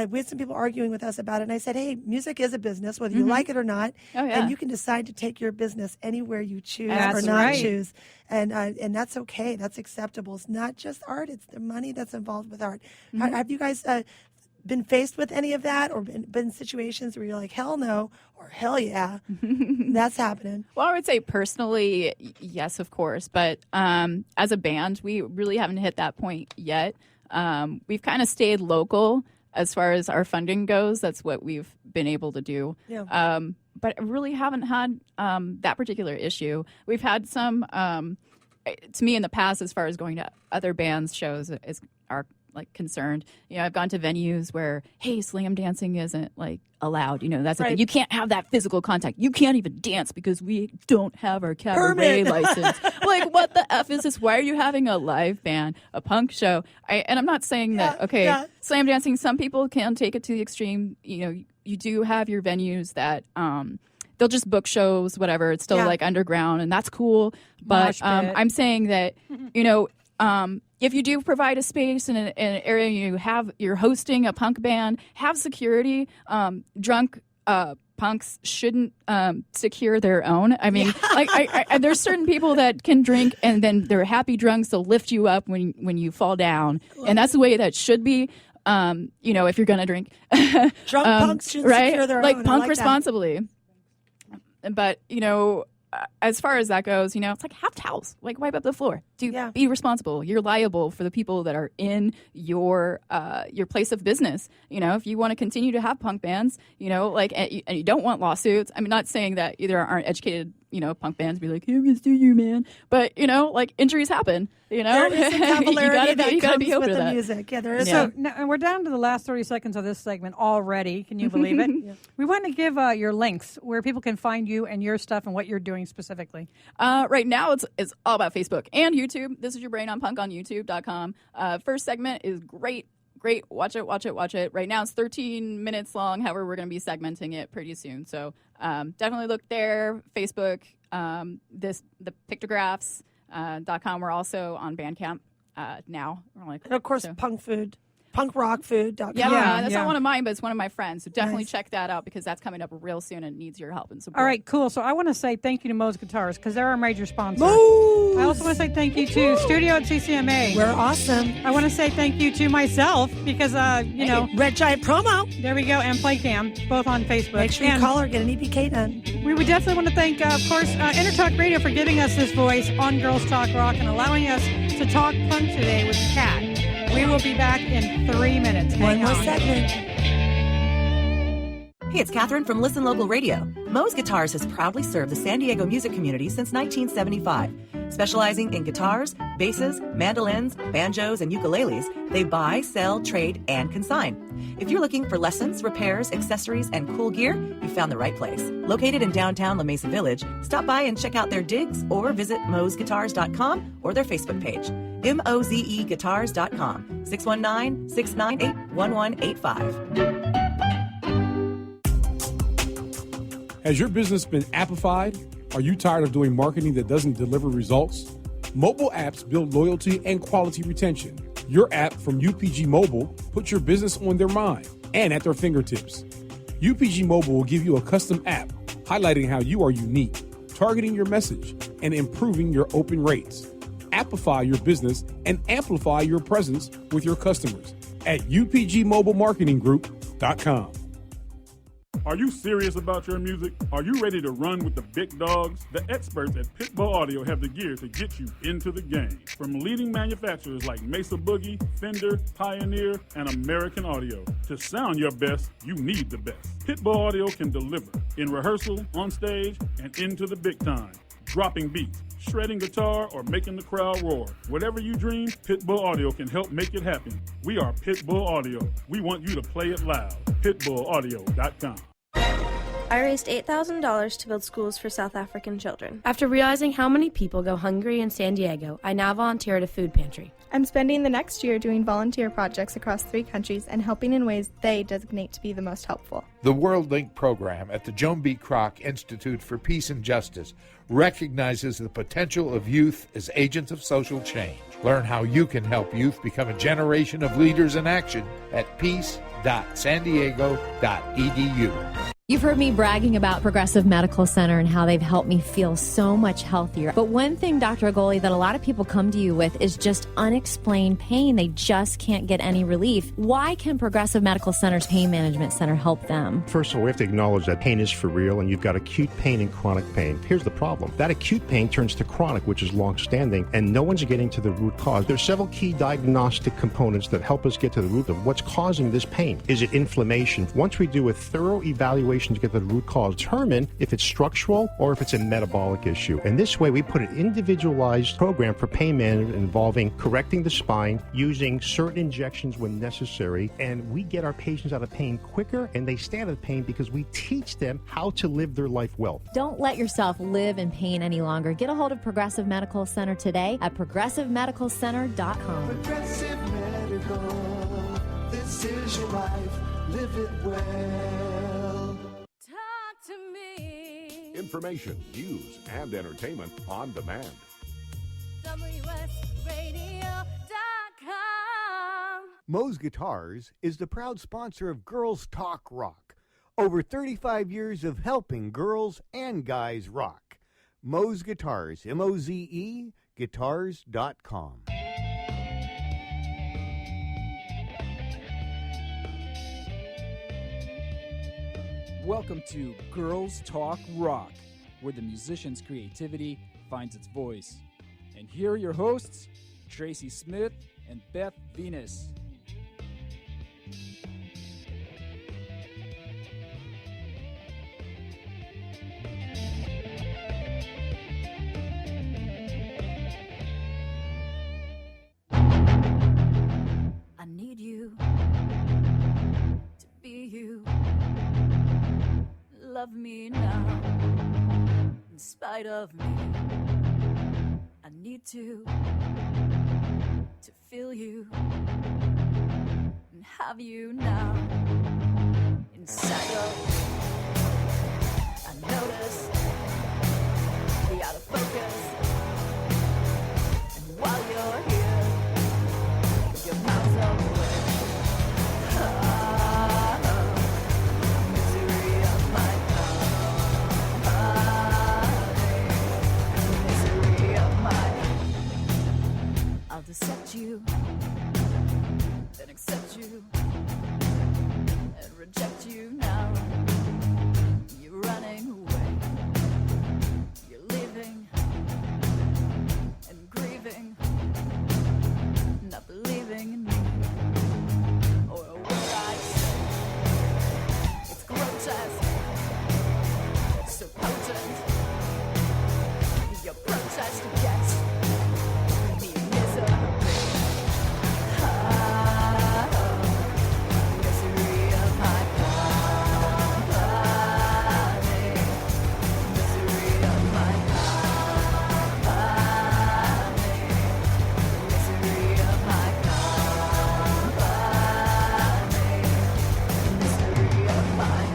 we had some people arguing with us about it, and I said, hey, music is a business, whether you like it or not, and you can decide to take your business anywhere you choose or not choose, and that's okay. That's acceptable. It's not just art. It's the money that's involved with art. Have you guys been faced with any of that, or been in situations where you're like, hell no, or hell yeah, that's happening? Well, I would say personally, yes, of course, but as a band, we really haven't hit that point yet. We've kind of stayed local. as far as our funding goes, that's what we've been able to do. Yeah. But I really haven't had that particular issue. We've had some, to me in the past, as far as going to other bands' shows are like concerned. I've gone to venues where, hey, slam dancing isn't like allowed. That's the thing. You can't have that physical contact. You can't even dance because we don't have our cabaret license. Like, what the F is this? Why are you having a live band, a punk show? And I'm not saying that, slam dancing, some people can take it to the extreme. You do have your venues that they'll just book shows, whatever. It's still like underground, and that's cool. But I'm saying that, if you do provide a space in an area, you're hosting a punk band, have security. Drunk punks shouldn't secure their own. I mean, there's certain people that can drink and then they're happy drunks. They'll lift you up when you fall down, and that's the way that should be. If you're gonna drink, drunk punks should secure their own. Like punk responsibly. But as far as that goes, it's like have towels, like wipe up the floor. Be responsible. You're liable for the people that are in your place of business. If you want to continue to have punk bands, and you don't want lawsuits. I'm not saying that there aren't educated, punk bands be like, hey, I'm gonna sue you, man. But injuries happen. There is some capillarity you gotta be open with to the that. music. Yeah, there is. So now we're down to the last 30 seconds of this segment already. Can you believe it? We want to give your links where people can find you and your stuff and what you're doing specifically. Right now, it's all about Facebook and YouTube. This is Your Brain on Punk on YouTube.com. First segment is great. Watch it. Right now, it's 13 minutes long. However, we're going to be segmenting it pretty soon. So definitely look there. Facebook, the Pictographs. .com. We're also on Bandcamp now. And of course, punkrockfood.com. Yeah, that's not one of mine, but it's one of my friends. So definitely check that out because that's coming up real soon and needs your help and support. All right, cool. So I want to say thank you to Moe's Guitars because they're our major sponsor. I also want to say thank you to Studio at CCMA. We're awesome. I want to say thank you to myself because, Red Giant Promo. There we go. And Playcam, both on Facebook. Make sure you call her, get an EPK done. We would definitely want to thank, of course, Intertalk Radio for giving us this voice on Girls Talk Rock and allowing us to talk punk today with Kat. We will be back in 3 minutes. One more segment. Hey, it's Kathrine from Listen Local Radio. Moe's Guitars has proudly served the San Diego music community since 1975. Specializing in guitars, basses, mandolins, banjos, and ukuleles, they buy, sell, trade, and consign. If you're looking for lessons, repairs, accessories, and cool gear, you found the right place. Located in downtown La Mesa Village, stop by and check out their digs or visit moesguitars.com or their Facebook page. mozeguitars.com, 619-698-1185. Has your business been appified? Are you tired of doing marketing that doesn't deliver results? Mobile apps build loyalty and quality retention. Your app from UPG Mobile puts your business on their mind and at their fingertips. UPG Mobile will give you a custom app highlighting how you are unique, targeting your message, and improving your open rates. Appify your business and amplify your presence with your customers at upgmobilemarketinggroup.com. Are you serious about your music? Are you ready to run with the big dogs? The experts at Pitbull Audio have the gear to get you into the game. From leading manufacturers like Mesa Boogie, Fender, Pioneer, and American Audio. To sound your best, you need the best. Pitbull Audio can deliver in rehearsal, on stage, and into the big time. Dropping beats, shredding guitar, or making the crowd roar. Whatever you dream, Pitbull Audio can help make it happen. We are Pitbull Audio. We want you to play it loud. PitbullAudio.com. I raised $8,000 to build schools for South African children. After realizing how many people go hungry in San Diego, I now volunteer at a food pantry. I'm spending the next year doing volunteer projects across 3 countries and helping in ways they designate to be the most helpful. The World Link program at the Joan B. Kroc Institute for Peace and Justice recognizes the potential of youth as agents of social change. Learn how you can help youth become a generation of leaders in action at peace.sandiego.edu. You've heard me bragging about Progressive Medical Center and how they've helped me feel so much healthier. But one thing, Dr. Agoli, that a lot of people come to you with is just unexplained pain. They just can't get any relief. Why can Progressive Medical Center's Pain Management Center help them? First of all, we have to acknowledge that pain is for real, and you've got acute pain and chronic pain. Here's the problem. That acute pain turns to chronic, which is long-standing, and no one's getting to the root cause. There are several key diagnostic components that help us get to the root of what's causing this pain. Is it inflammation? Once we do a thorough evaluation to get to the root cause, determine if it's structural or if it's a metabolic issue. And this way, we put an individualized program for pain management involving correcting the spine, using certain injections when necessary, and we get our patients out of pain quicker, and they stay out of pain because we teach them how to live their life well. Don't let yourself live in pain any longer. Get a hold of Progressive Medical Center today at progressivemedicalcenter.com. Progressive Medical, this is your life, live it well. Talk to me. Information, news, and entertainment on demand. WSRadio.com. Moe's Guitars is the proud sponsor of Girls Talk Rock. Over 35 years of helping girls and guys rock. Moe's Guitars, M-O-Z-E, guitars.com. Welcome to Girls Talk Rock, where the musician's creativity finds its voice. And here are your hosts, Tracy Smith and Beth Venus. I need you to be you. Love me now, in spite of me. I need to feel you and have you now inside of me. I notice the out of focus, and while you're here, your mouth's away. Misery of my misery of my. I'll accept you, then accept you, and reject you now. You're running away, you're leaving, and grieving, not believing in me, or a word I say. It's grotesque, so potent, your protest against me misery. Misery of my body, misery of my body, misery of my body, misery of my.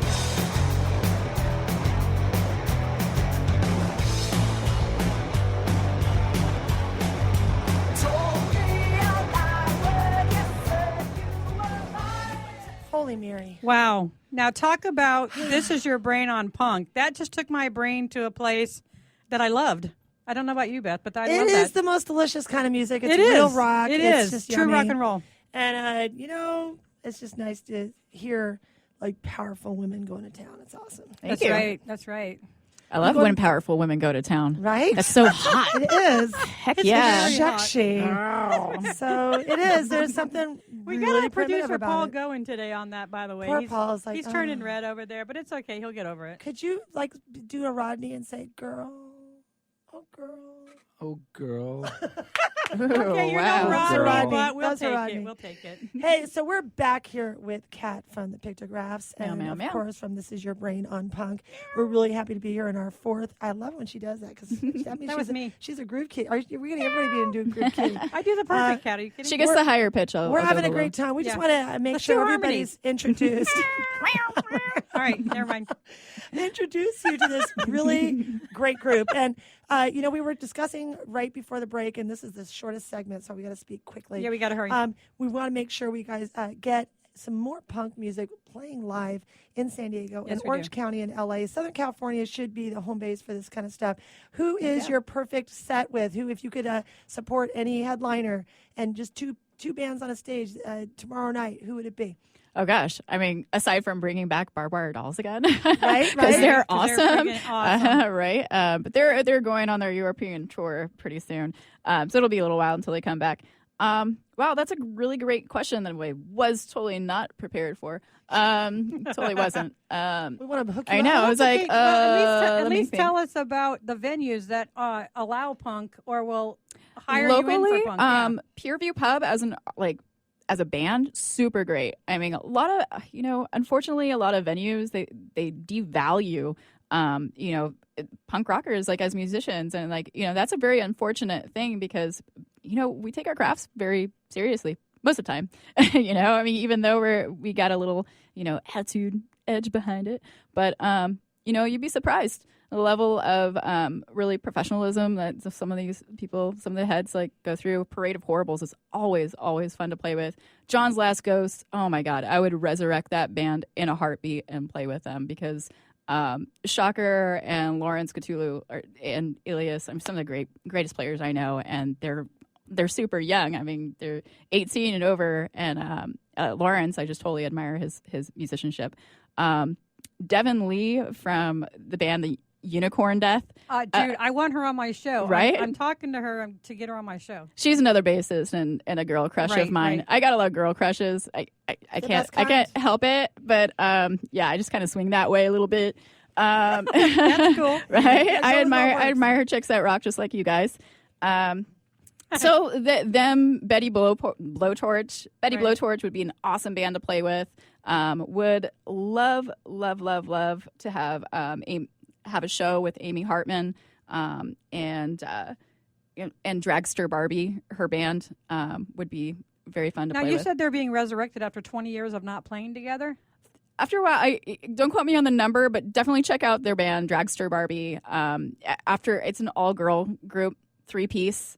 Holy Mary. Wow. Now talk about this is your brain on punk. That just took my brain to a place that I loved. I don't know about you, Beth, but I love It that. is the most delicious kind of music. It's It real is. rock. It It's is. just True yummy. rock and roll. And, it's just nice to hear, like, powerful women going to town. It's awesome. Thank That's you. right. That's right. I love when powerful women go to town. Right? That's so hot. It is. Heck It's yeah. sexy. So it is. There's something We really got our primitive producer about Paul it. going today on that, by the way. Poor Paul's like, he's turning "Oh." red over there, but it's okay. He'll get over it. Could you, like, do a Rodney and say, girl, oh, girl. Oh, girl. Okay, you're wow. not Rodney, Rodney. but we'll That's take Rodney. it. We'll take it. Hey, so we're back here with Kat from the Pictographs, Meow, and meow, of meow. course from This Is Your Brain on Punk. We're really happy to be here in our fourth. I love when she does that because that means That she's was me. She's a groove kid. Are we gonna everybody be doing groove kid? I do the perfect cat. Are you kidding? She gets the higher pitch. We're having a great time. We just want to make Let's sure do everybody's introduced. All right, never mind. Introduce you to this really great group. And, we were discussing right before the break, and this is the shortest segment, so we got to speak quickly. Yeah, we got to hurry. We want to make sure we guys get some more punk music playing live in San Diego Yes, and we Orange do. County and LA. Southern California should be the home base for this kind of stuff. Who is your perfect set with? Who, if you could support any headliner and just two bands on a stage tomorrow night, who would it be? Oh gosh, I mean, aside from bringing back Barbed Wire Dolls again, right? Because they're 'Cause they're awesome, freaking awesome. right? But they're going on their European tour pretty soon, so it'll be a little while until they come back. Wow, that's a really great question that I was totally not prepared for. Totally wasn't. We want to hook you I know. up. I was like, at let me least think. tell us about the venues that allow punk or will hire Locally, you in for punk. Pure View Pub as a band, super great. I mean, a lot of, unfortunately, a lot of venues, they devalue, punk rockers, like, as musicians. And, that's a very unfortunate thing because, we take our crafts very seriously most of the time. I mean, even though we got a little, attitude edge behind it. But, you'd be surprised the level of really professionalism that some of these people, some of the heads go through. Parade of Horribles is always fun to play with. John's Last Ghost, oh my God, I would resurrect that band in a heartbeat and play with them because Shocker and Lawrence Cthulhu and Ilias, some of the greatest players I know, and they're super young. I mean, they're 18 and over, and Lawrence, I just totally admire his musicianship. Devin Lee from the band The Unicorn Death. Dude, I want her on my show. Right? I'm talking to her to get her on my show. She's another bassist and a girl crush of mine. Right. I got a lot of girl crushes. I can't help it, but I just kind of swing that way a little bit. That's cool, right? I admire chicks that rock just like you guys. So Betty Blowtorch. Betty Blowtorch would be an awesome band to play with. Would love to have a show with Amy Hartman and Dragster Barbie. Her band would be very fun to play with. Now, you said they're being resurrected after 20 years of not playing together? After a while, don't quote me on the number, but definitely check out their band, Dragster Barbie. It's an all-girl group, 3-piece,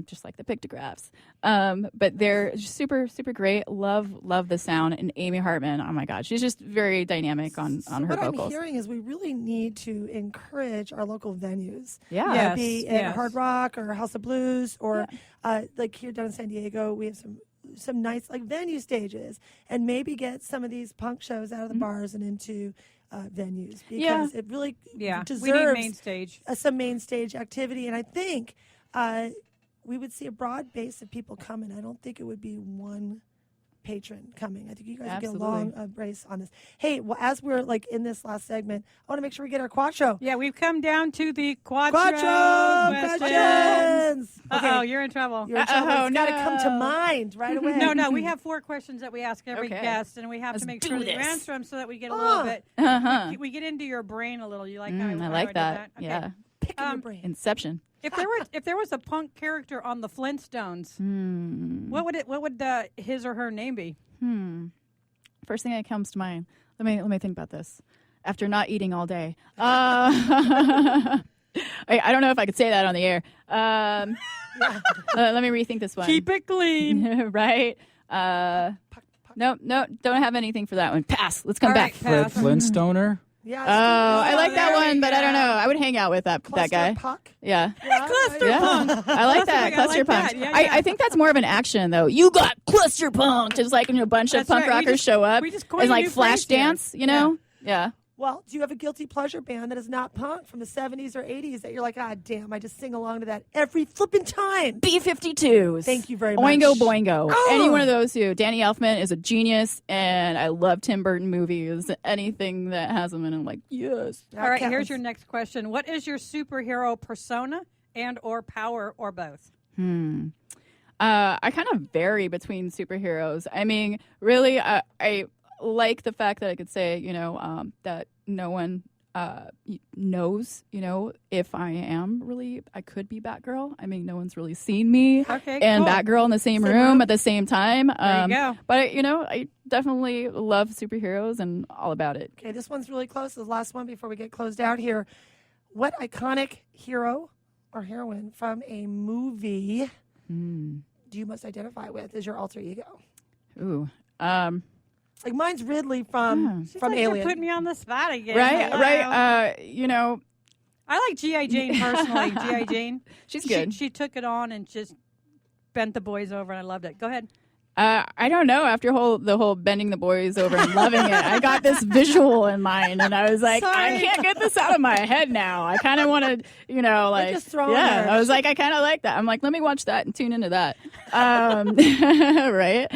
just like the Pictographs. But they're super, super great. Love the sound. And Amy Hartman, oh my God, she's just very dynamic on her what vocals. I'm hearing is we really need to encourage our local venues. Yeah. Whether it be at Hard Rock or House of Blues or like here down in San Diego, we have some nice venue stages, and maybe get some of these punk shows out of the bars and into venues because it really deserves we need main stage. Some main stage activity. And I think we would see a broad base of people coming. I don't think it would be one patron coming. I think you guys would get a long brace on this. Hey, well, as we're in this last segment, I want to make sure we get our Quattro. Yeah, we've come down to the Quattro questions. Uh-oh, you're in trouble. You're in trouble. It's got to come to mind right away. No, we have 4 questions that we ask every guest, and we have to make sure that you answer them so that we get a little bit. We get into your brain a little. You like how I like that. Okay. Yeah. Pick your brain. Inception. If there was a punk character on the Flintstones, what would his or her name be? First thing that comes to mind. Let me think about this. After not eating all day, I don't know if I could say that on the air. Let me rethink this one. Keep it clean, right? No, don't have anything for that one. Pass. Let's come back. Fred Flintstoner. Yeah. I like that one, but I don't know. I would hang out with that guy. Puck? Yeah. Cluster punk. I like that. Cluster punk. I think that's more of an action, though. You got cluster punk. Just when a bunch of punk rockers show up and flash dance, Yeah. Well, do you have a guilty pleasure band that is not punk from the 70s or 80s that you're like, damn, I just sing along to that every flipping time? B-52s. Thank you very much. Oingo Boingo. Any one of those two. Danny Elfman is a genius, and I love Tim Burton movies. Anything that has them in, I'm like, yes. All right, here's your next question. What is your superhero persona and or power or both? I kind of vary between superheroes. I mean, really, I like the fact that I could say, that no one knows, if I could be Batgirl. I mean, no one's really seen me and Batgirl in the same room at the same time. There you go. But, I definitely love superheroes and all about it. Okay, this one's really close. The last one before we get closed out here. What iconic hero or heroine from a movie do you most identify with as your alter ego? Ooh. Like mine's Ridley from like Alien. You're putting me on the spot again. Right, Hello. right. I like G.I. Jane personally. G.I. Jane. She's good. She took it on and just bent the boys over, and I loved it. Go ahead. I don't know. After the whole bending the boys over and loving it, I got this visual in mind, and I was like, I can't get this out of my head now. I kind of want to, just throw yeah. her. I was like, I kind of like that. I'm like, let me watch that and tune into that. Right?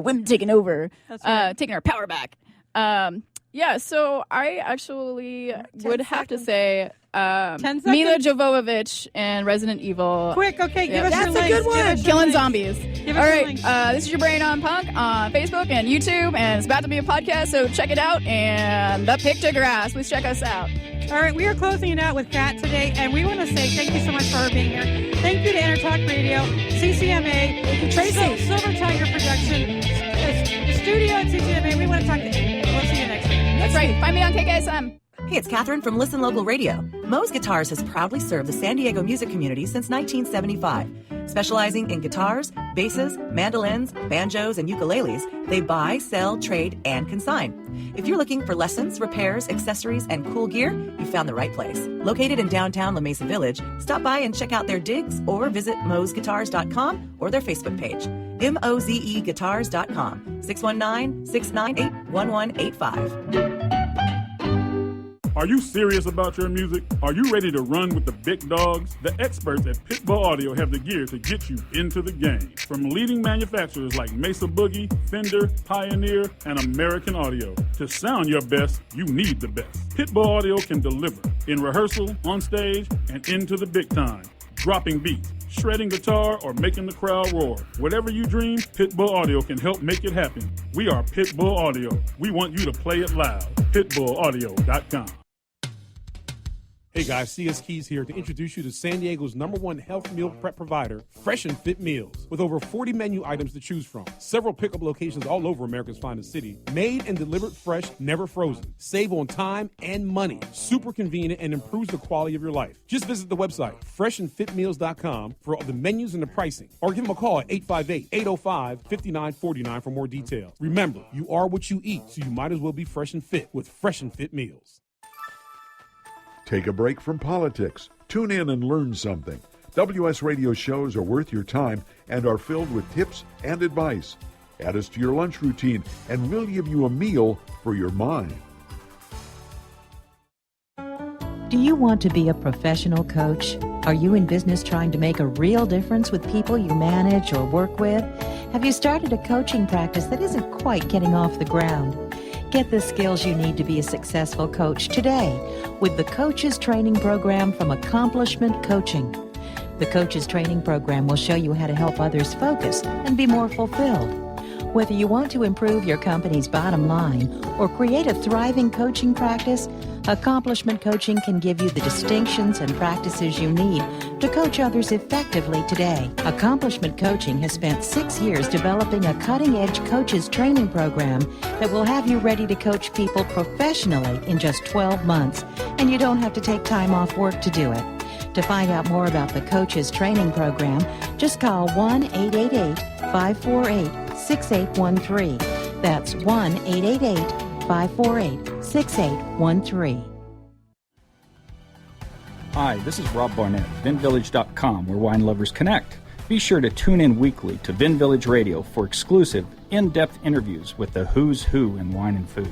Women taking over, taking our power back. Yeah. So I actually would have to say. 10 seconds? Mila Jovovich and Resident Evil. Quick, okay, give us That's your a links. good one. Give us your Killing links. zombies. Give us All your right, links. this is your Brain on Punk on Facebook and YouTube, and it's about to be a podcast, so check it out. And the Pictographs, please check us out. All right, we are closing it out with Kat today, and we want to say thank you so much for her being here. Thank you to Intertalk Radio, CCMA, Thank you, Tracy. Silver Tiger Production, the studio at CCMA. We want to talk to you. We'll see you next week. That's right. Find me on KKSM. Hey, it's Kathrine from Listen Local Radio. Moe's Guitars has proudly served the San Diego music community since 1975. Specializing in guitars, basses, mandolins, banjos, and ukuleles, they buy, sell, trade, and consign. If you're looking for lessons, repairs, accessories, and cool gear, you found the right place. Located in downtown La Mesa Village, stop by and check out their digs or visit moesguitars.com or their Facebook page. mozeguitars.com, 619-698-1185. Are you serious about your music? Are you ready to run with the big dogs? The experts at Pitbull Audio have the gear to get you into the game. From leading manufacturers like Mesa Boogie, Fender, Pioneer, and American Audio. To sound your best, you need the best. Pitbull Audio can deliver in rehearsal, on stage, and into the big time. Dropping beats, shredding guitar, or making the crowd roar. Whatever you dream, Pitbull Audio can help make it happen. We are Pitbull Audio. We want you to play it loud. PitbullAudio.com. Hey guys, CS Keys here to introduce you to San Diego's #1 health meal prep provider, Fresh and Fit Meals. With over 40 menu items to choose from, several pickup locations all over America's finest city, made and delivered fresh, never frozen. Save on time and money. Super convenient and improves the quality of your life. Just visit the website, freshandfitmeals.com, for all the menus and the pricing. Or give them a call at 858-805-5949 for more details. Remember, you are what you eat, so you might as well be fresh and fit with Fresh and Fit Meals. Take a break from politics. Tune in and learn something. WS Radio shows are worth your time and are filled with tips and advice. Add us to your lunch routine, and we'll give you a meal for your mind. Do you want to be a professional coach? Are you in business trying to make a real difference with people you manage or work with? Have you started a coaching practice that isn't quite getting off the ground? Get the skills you need to be a successful coach today with the Coaches Training Program from Accomplishment Coaching. The Coaches Training Program will show you how to help others focus and be more fulfilled. Whether you want to improve your company's bottom line or create a thriving coaching practice, Accomplishment Coaching can give you the distinctions and practices you need to coach others effectively today. Accomplishment Coaching has spent 6 years developing a cutting-edge coaches training program that will have you ready to coach people professionally in just 12 months, and you don't have to take time off work to do it. To find out more about the Coaches Training Program, just call 1-888-548-6813. That's 1-888-548-6813. Hi, this is Rob Barnett, VinVillage.com, where wine lovers connect. Be sure to tune in weekly to Vin Village Radio for exclusive, in-depth interviews with the who's who in wine and food.